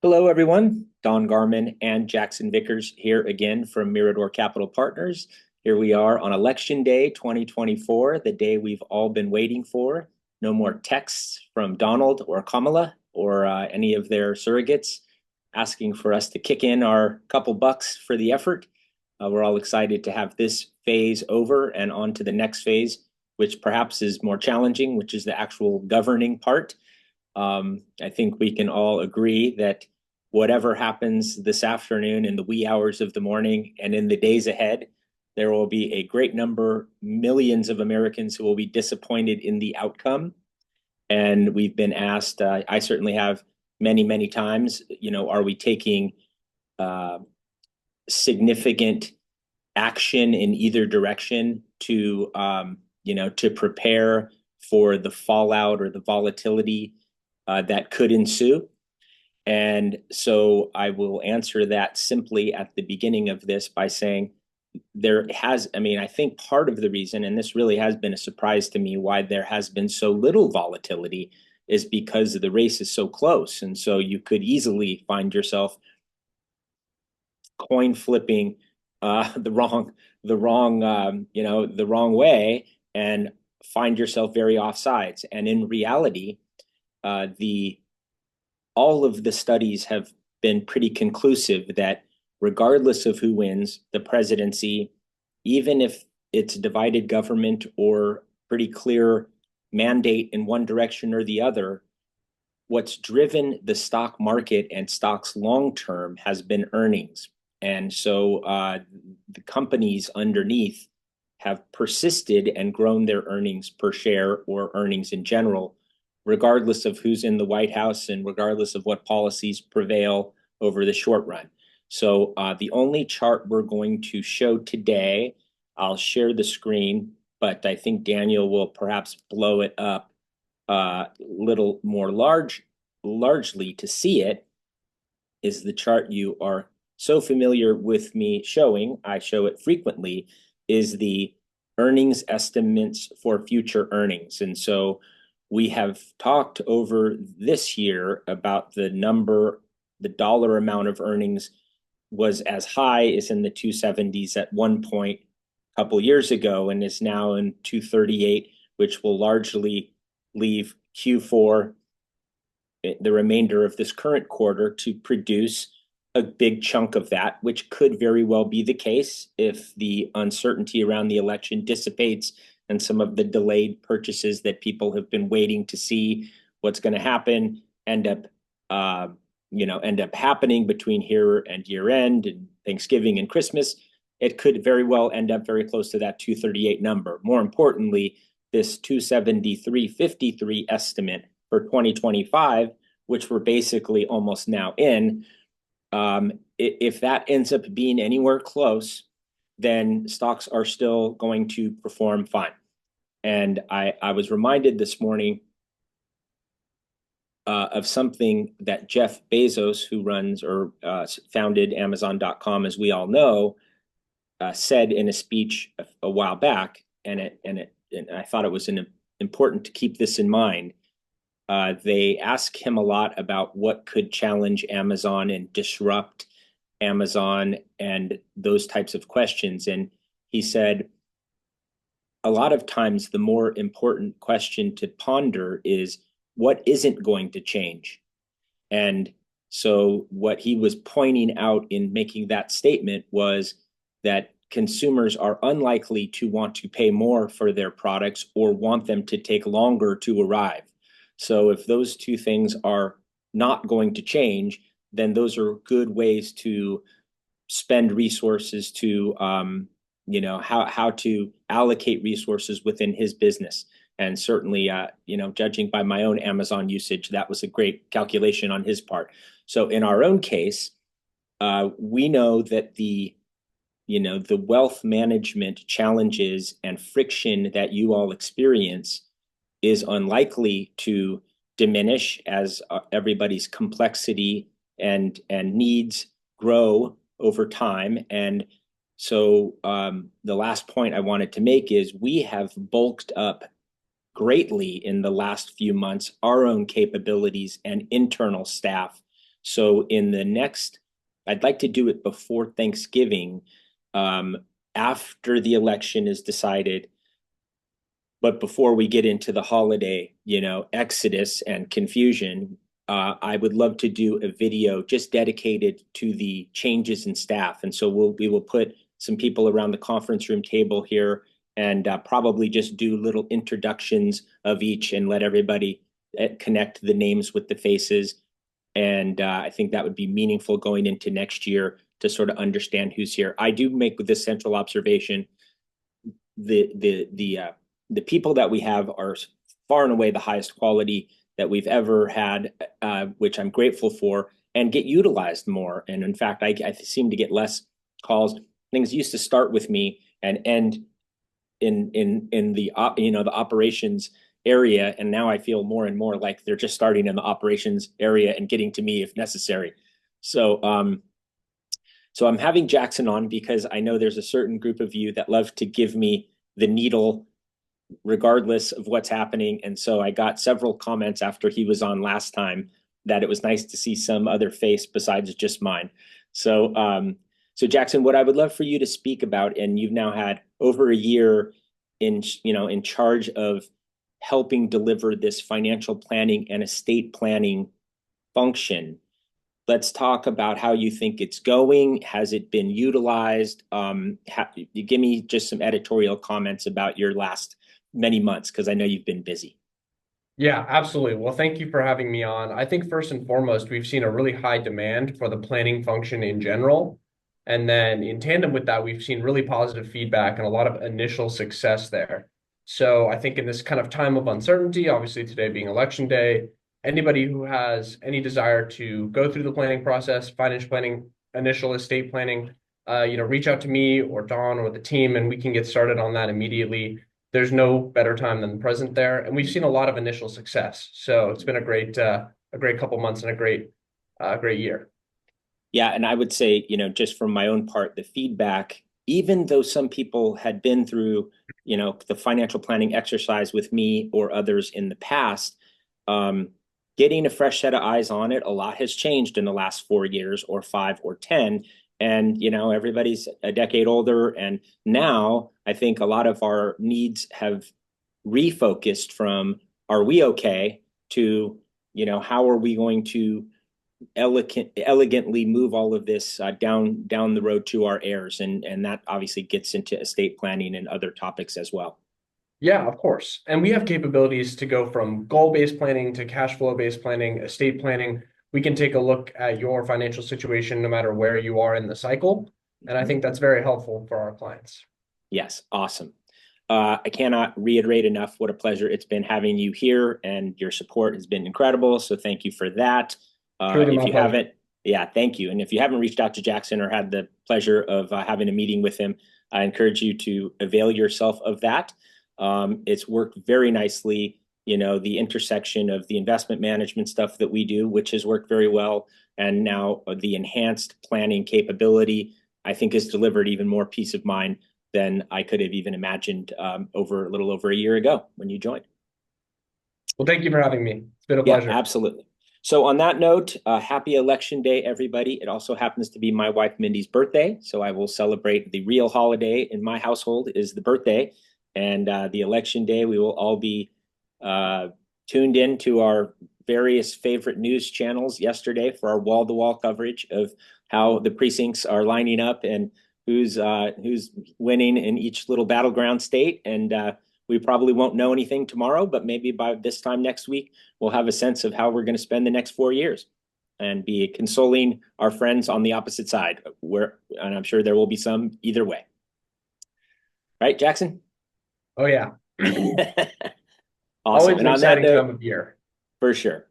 Hello, everyone. Don Garman and Jackson Vickers here again from Mirador Capital Partners. Here we are on Election Day 2024, the day we've all been waiting for. No more texts from Donald or Kamala or any of their surrogates asking for us to kick in our couple bucks for the effort. We're all excited to have this phase over and on to the next phase, which perhaps is more challenging, which is the actual governing part. I think we can all agree that whatever happens this afternoon in the wee hours of the morning and in the days ahead, there will be a great number, millions of Americans who will be disappointed in the outcome. And we've been asked, I certainly have many, many times, are we taking uh, significant action in either direction to prepare for the fallout or the volatility that could ensue? And so I will answer that simply at the beginning of this by saying I think part of the reason, and this really has been a surprise to me, why there has been so little volatility is because the race is so close. And so you could easily find yourself coin flipping the wrong way and find yourself very offsides. And in reality, the all of the studies have been pretty conclusive that regardless of who wins the presidency, even if it's divided government or pretty clear mandate in one direction or the other, what's driven the stock market and stocks long term has been earnings. And so the companies underneath have persisted and grown their earnings per share or earnings in general, regardless of who's in the White House and regardless of what policies prevail over the short run. So the only chart we're going to show today, I'll share the screen, but I think Daniel will perhaps blow it up a little more largely to see it, is the chart you are so familiar with me showing. I show it frequently, is the earnings estimates for future earnings. And so we have talked over this year about the dollar amount of earnings was as high as in the 270s at one point a couple years ago and is now in 238, which will largely leave Q4, the remainder of this current quarter, to produce a big chunk of that, which could very well be the case if the uncertainty around the election dissipates and some of the delayed purchases that people have been waiting to see what's going to happen end up happening between here and year end and Thanksgiving and Christmas. It could very well end up very close to that 238 number. More importantly, this 273.53 estimate for 2025, which we're basically almost now in, if that ends up being anywhere close, then stocks are still going to perform fine. And I was reminded this morning of something that Jeff Bezos, who runs or founded Amazon.com, as we all know, said in a speech a while back, and I thought it was important to keep this in mind. They ask him a lot about what could challenge Amazon and disrupt Amazon and those types of questions. And he said, a lot of times the more important question to ponder is what isn't going to change. And so what he was pointing out in making that statement was that consumers are unlikely to want to pay more for their products or want them to take longer to arrive. So if those two things are not going to change, then those are good ways to spend resources to, how to allocate resources within his business. And certainly, judging by my own Amazon usage, that was a great calculation on his part. So in our own case, we know that the wealth management challenges and friction that you all experience is unlikely to diminish as everybody's complexity and needs grow over time. And so the last point I wanted to make is we have bulked up greatly in the last few months our own capabilities and internal staff So I'd like to do it before Thanksgiving, um, after the election is decided, but before we get into the holiday, exodus and confusion. I would love to do a video just dedicated to the changes in staff. And so we will put some people around the conference room table here and probably just do little introductions of each and let everybody connect the names with the faces. And I think that would be meaningful going into next year to sort of understand who's here. I do make this central observation: the people that we have are far and away the highest quality that we've ever had, which I'm grateful for, and get utilized more. And in fact, I seem to get less calls. Things used to start with me and end in the the operations area, and now I feel more and more like they're just starting in the operations area and getting to me if necessary. So I'm having Jackson on because I know there's a certain group of you that love to give me the needle regardless of what's happening. And so I got several comments after he was on last time that it was nice to see some other face besides just mine. So Jackson, what I would love for you to speak about, and you've now had over a year in charge of helping deliver this financial planning and estate planning function. Let's talk about how you think it's going. Has it been utilized? Give me just some editorial comments about your last many months, because I know you've been busy. Yeah, absolutely. Well, thank you for having me on. I think first and foremost, we've seen a really high demand for the planning function in general. And then in tandem with that, we've seen really positive feedback and a lot of initial success there. So I think in this kind of time of uncertainty, obviously today being election day, anybody who has any desire to go through the planning process, financial planning, initial estate planning, reach out to me or Don or the team, and we can get started on that immediately. There's no better time than the present there, and we've seen a lot of initial success. So it's been a great couple months and great year. Yeah, and I would say, just from my own part, the feedback, even though some people had been through, the financial planning exercise with me or others in the past, um, getting a fresh set of eyes on it, a lot has changed in the last 4 years or 5 or 10. And, everybody's a decade older. And now I think a lot of our needs have refocused from, are we okay, to, how are we going to elegantly move all of this down the road to our heirs, and that obviously gets into estate planning and other topics as well. Yeah, of course. And we have capabilities to go from goal-based planning to cash flow-based planning, estate planning. We can take a look at your financial situation no matter where you are in the cycle. And I think that's very helpful for our clients. Yes, awesome. I cannot reiterate enough what a pleasure it's been having you here, and your support has been incredible. So thank you for that. Truly If my you pleasure. haven't, yeah, thank you. And if you haven't reached out to Jackson or had the pleasure of having a meeting with him, I encourage you to avail yourself of that. It's worked very nicely. The intersection of the investment management stuff that we do, which has worked very well, and now the enhanced planning capability, I think, has delivered even more peace of mind than I could have even imagined over a little over a year ago when you joined. Well, thank you for having me. It's been a Yeah, pleasure. absolutely. So on that note, happy election day, everybody. It also happens to be my wife Mindy's birthday, so I will celebrate the real holiday in my household is the birthday, and the election day we will all be uh, tuned in to our various favorite news channels yesterday for our wall-to-wall coverage of how the precincts are lining up and who's winning in each little battleground state. And we probably won't know anything tomorrow, but maybe by this time next week we'll have a sense of how we're going to spend the next 4 years and be consoling our friends on the opposite side, and I'm sure there will be some either way. Right, Jackson? Oh, yeah. Awesome. Always And an on that exciting note, time of year. for sure.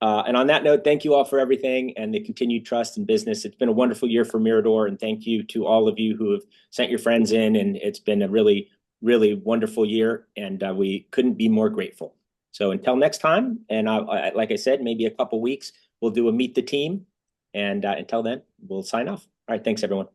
And on that note, thank you all for everything and the continued trust in business. It's been a wonderful year for Mirador, and thank you to all of you who have sent your friends in. And it's been a really, really wonderful year, and we couldn't be more grateful. So until next time, and like I said, maybe a couple weeks, we'll do a meet the team. And until then, we'll sign off. All right, thanks everyone.